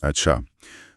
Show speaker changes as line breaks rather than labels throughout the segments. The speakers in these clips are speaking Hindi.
अच्छा,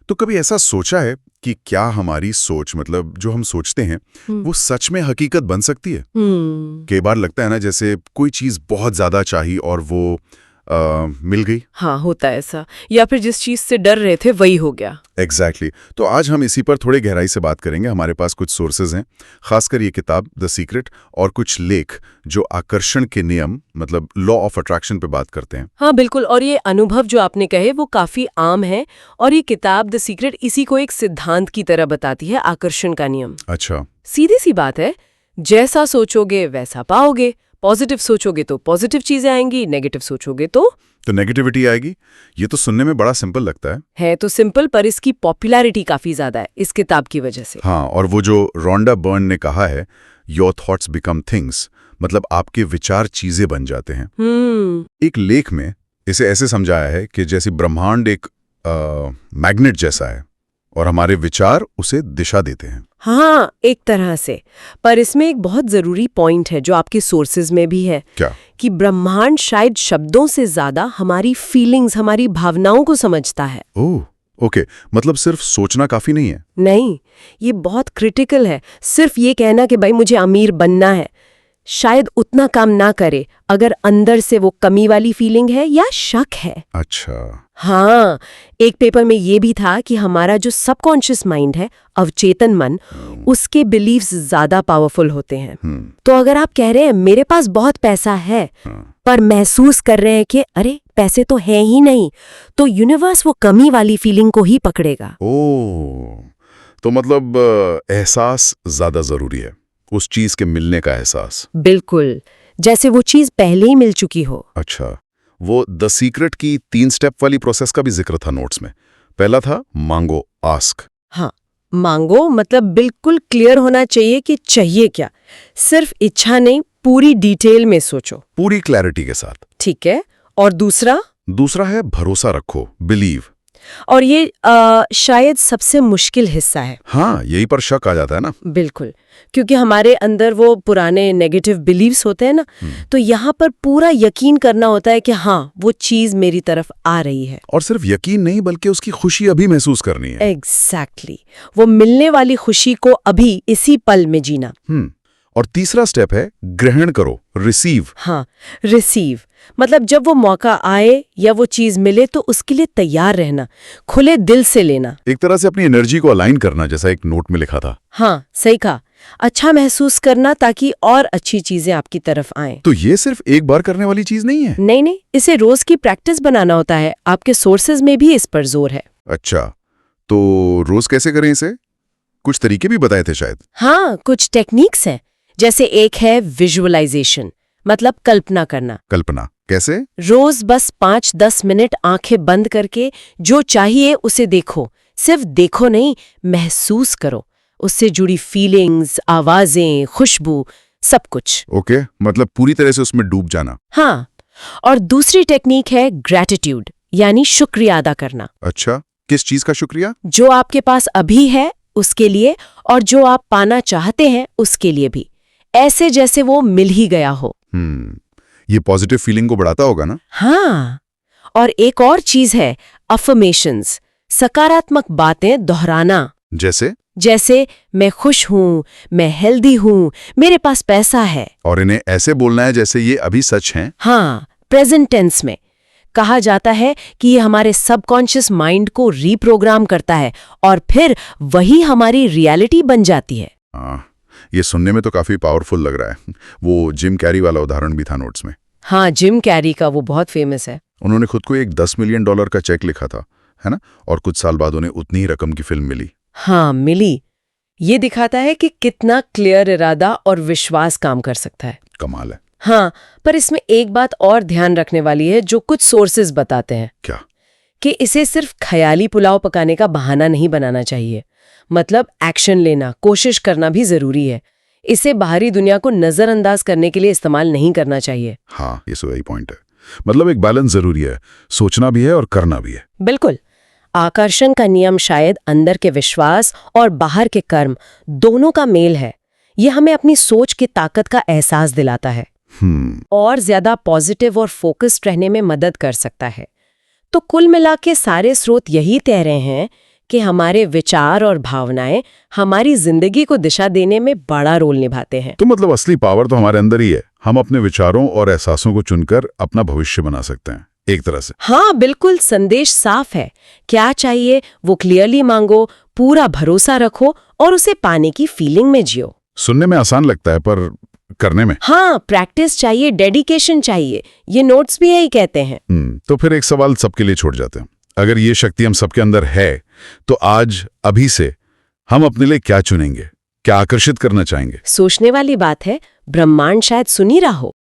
तो कभी ऐसा सोचा है कि क्या हमारी सोच मतलब जो हम सोचते हैं वो सच में हकीकत बन सकती है? कई बार लगता है ना जैसे कोई चीज बहुत ज्यादा चाहिए और वो मिल गई।
हाँ, होता है ऐसा। या फिर जिस चीज से डर रहे थे वही हो गया।
एग्जैक्टली तो आज हम इसी पर थोड़े गहराई से बात करेंगे। हमारे पास कुछ सोर्सेज हैं, खासकर ये किताब द सीक्रेट और कुछ लेख जो आकर्षण के नियम मतलब लॉ ऑफ अट्रैक्शन पे बात करते हैं।
हाँ बिल्कुल, और ये अनुभव जो आपने कहे वो काफी आम है, और ये किताब द सीक्रेट इसी को एक सिद्धांत की तरह बताती है, आकर्षण का नियम।
अच्छा।
सीधी सी बात है, जैसा सोचोगे वैसा पाओगे। पॉजिटिव सोचोगे तो पॉजिटिव चीजें आएंगी, नेगेटिव सोचोगे तो
नेगेटिविटी आएगी। ये तो सुनने में बड़ा सिंपल लगता
है तो सिंपल, पर इसकी पॉपुलैरिटी काफी ज्यादा है इस किताब की वजह से।
हाँ, और वो जो रोंडा बर्न ने कहा है, योर थॉट्स बिकम थिंग्स, मतलब आपके विचार चीजें बन जाते हैं। एक लेख में इसे ऐसे समझाया है कि जैसे ब्रह्मांड एक मैग्नेट जैसा है और हमारे विचार उसे दिशा देते हैं।
हाँ, एक तरह से। पर इसमें एक बहुत जरूरी पॉइंट है जो आपके सोर्सेज में भी है।
क्या?
कि ब्रह्मांड शायद शब्दों से ज्यादा हमारी फीलिंग्स, हमारी भावनाओं को समझता है।
ओह, ओके, मतलब सिर्फ सोचना काफी नहीं है?
नहीं, ये बहुत क्रिटिकल है। सिर्फ ये कहना कि भाई मुझे अमीर बनना है शायद उतना काम ना करे अगर अंदर से वो कमी वाली फीलिंग है या शक है।
अच्छा।
हाँ, एक पेपर में ये भी था कि हमारा जो सबकॉन्शियस माइंड है, अवचेतन मन, उसके बिलीव्स ज्यादा पावरफुल होते हैं। तो अगर आप कह रहे हैं मेरे पास बहुत पैसा है, पर महसूस कर रहे हैं कि अरे पैसे तो है ही नहीं, तो यूनिवर्स वो कमी वाली फीलिंग को ही पकड़ेगा।
ओह, तो मतलब एहसास ज्यादा जरूरी है, उस चीज के मिलने का एहसास।
बिल्कुल, जैसे वो चीज पहले ही मिल चुकी हो।
अच्छा, वो द सीक्रेट की 3 स्टेप वाली प्रोसेस का भी जिक्र था नोट्स में। पहला था मांगो, आस्क।
हाँ, मांगो मतलब बिल्कुल क्लियर होना चाहिए कि चाहिए क्या। सिर्फ इच्छा नहीं, पूरी डिटेल में सोचो,
पूरी क्लैरिटी के साथ।
ठीक है। और दूसरा
है भरोसा रखो, बिलीव।
और ये शायद सबसे मुश्किल हिस्सा है।
हाँ, यही पर शक आ जाता है ना।
बिल्कुल, क्योंकि हमारे अंदर वो पुराने नेगेटिव बिलीव्स होते हैं ना, तो यहाँ पर पूरा यकीन करना होता है कि हाँ वो चीज मेरी तरफ आ रही है।
और सिर्फ यकीन नहीं बल्कि उसकी खुशी अभी महसूस करनी है।
एग्जैक्टली, वो मिलने वाली खुशी को अभी इसी पल में जीना।
और तीसरा स्टेप है ग्रहण करो, रिसीव।
हाँ, रिसीव मतलब जब वो मौका आए या वो चीज मिले तो उसके लिए तैयार रहना, खुले दिल से लेना।
एक तरह से अपनी एनर्जी को अलाइन करना, जैसा एक नोट में लिखा था।
हाँ, सही कहा। अच्छा महसूस करना ताकि और अच्छी चीजें आपकी तरफ आएं।
तो ये सिर्फ एक बार करने वाली चीज नहीं है?
नहीं, इसे रोज की प्रैक्टिस बनाना होता है। आपके सोर्सेज में भी इस पर जोर है।
अच्छा, तो रोज कैसे करें इसे? कुछ तरीके भी बताए थे शायद।
हाँ, कुछ टेक्निक्स हैं। जैसे एक है विजुअलाइजेशन, मतलब कल्पना करना।
कल्पना कैसे?
रोज बस 5-10 मिनट आंखें बंद करके जो चाहिए उसे देखो। सिर्फ देखो नहीं, महसूस करो। उससे जुड़ी फीलिंग्स, आवाजें, खुशबू, सब कुछ।
ओके, मतलब पूरी तरह से उसमें डूब जाना।
हाँ, और दूसरी टेक्निक है ग्रैटिट्यूड, यानी शुक्रिया अदा करना।
अच्छा, किस चीज का शुक्रिया?
जो आपके पास अभी है उसके लिए, और जो आप पाना चाहते हैं उसके लिए भी, ऐसे जैसे वो मिल ही गया हो।
ये पॉजिटिव फीलिंग को बढ़ाता होगा ना?
हाँ, और एक और चीज है अफर्मेशंस, सकारात्मक बातें दोहराना। जैसे मैं खुश हूँ, मैं हेल्दी हूँ, मेरे पास पैसा है।
और इन्हें ऐसे बोलना है जैसे ये अभी सच हैं।
हाँ, प्रेजेंट टेंस में। कहा जाता है कि ये हमारे सबकॉन्शियस माइंड को रीप्रोग्राम करता है और फिर वही हमारी रियलिटी बन जाती है।
ये सुनने में तो काफी पावरफुल लग रहा है। वो जिम कैरी वाला उदाहरण भी था नोट्स में।
हाँ, जिम कैरी का वो बहुत फेमस है।
उन्होंने खुद को एक $10 मिलियन का चेक लिखा था, है ना? और कुछ साल बाद उन्हें उतनी ही रकम की फिल्म मिली।
हाँ, मिली। ये दिखाता है कि कितना क्लियर इरादा और विश्वास काम कर सकता है।
कमाल है।
हाँ, पर इसमें एक बात और ध्यान रखने वाली है जो कुछ सोर्सेज बताते हैं।
क्या?
कि इसे सिर्फ ख्याली पुलाव पकाने का बहाना नहीं बनाना चाहिए। मतलब एक्शन लेना, कोशिश करना भी जरूरी है। इसे बाहरी दुनिया को नजरअंदाज करने के लिए इस्तेमाल नहीं करना चाहिए।
हाँ, ये सही पॉइंट है। मतलब एक बैलेंस जरूरी है, सोचना भी है और करना भी है।
बिल्कुल। आकर्षण का नियम शायद अंदर के विश्वास और बाहर के कर्म दोनों का मेल है। ये हमें अपनी सोच की ताकत का एहसास दिलाता है और ज्यादा पॉजिटिव और फोकस्ड रहने में मदद कर सकता है। तो कुल मिला के सारे स्रोत यही तय रहे हैं कि हमारे विचार और भावनाएं हमारी जिंदगी को दिशा देने में बड़ा रोल निभाते हैं।
तो मतलब असली पावर तो हमारे अंदर ही है। हम अपने विचारों और एहसासों को चुनकर अपना भविष्य बना सकते हैं एक तरह से।
हाँ बिल्कुल, संदेश साफ है। क्या चाहिए वो क्लियरली मांगो, पूरा भरोसा रखो और उसे पाने की फीलिंग में जियो।
सुनने में आसान लगता है पर करने में?
हाँ, प्रैक्टिस चाहिए, डेडिकेशन चाहिए। ये नोट्स भी यही कहते हैं।
तो फिर एक सवाल सबके लिए छोड़ जाते हैं। अगर ये शक्ति हम सबके अंदर है तो आज अभी से हम अपने लिए क्या चुनेंगे, क्या आकर्षित करना चाहेंगे?
सोचने वाली बात है। ब्रह्मांड शायद सुन ही रहा हो।